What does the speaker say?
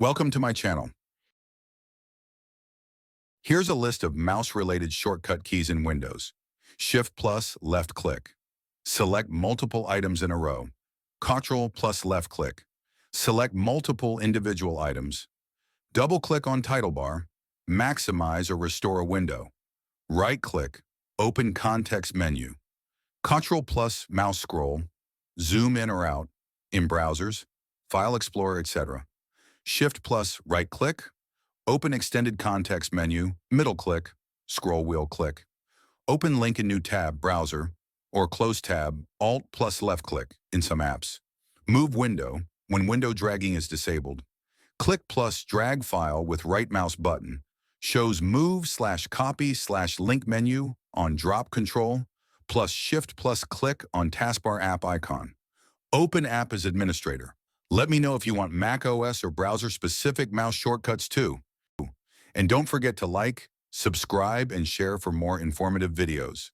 Welcome to my channel. Here's a list of mouse-related shortcut keys in Windows. Shift plus left click. Select multiple items in a row. Ctrl plus left click. Select multiple individual items. Double-click on title bar. Maximize or restore a window. Right-click. Open context menu. Ctrl plus mouse scroll. Zoom in or out in browsers, File Explorer, etc. Shift plus right-click. Open extended context menu, middle click, scroll wheel click. Open link in new tab, browser, or close tab, alt plus left click in some apps. Move window when window dragging is disabled. Click plus drag file with right mouse button. Shows move/copy/link menu on drop control, plus shift plus click on taskbar app icon. Open app as administrator. Let me know if you want Mac OS or browser-specific mouse shortcuts too. And don't forget to like, subscribe, and share for more informative videos.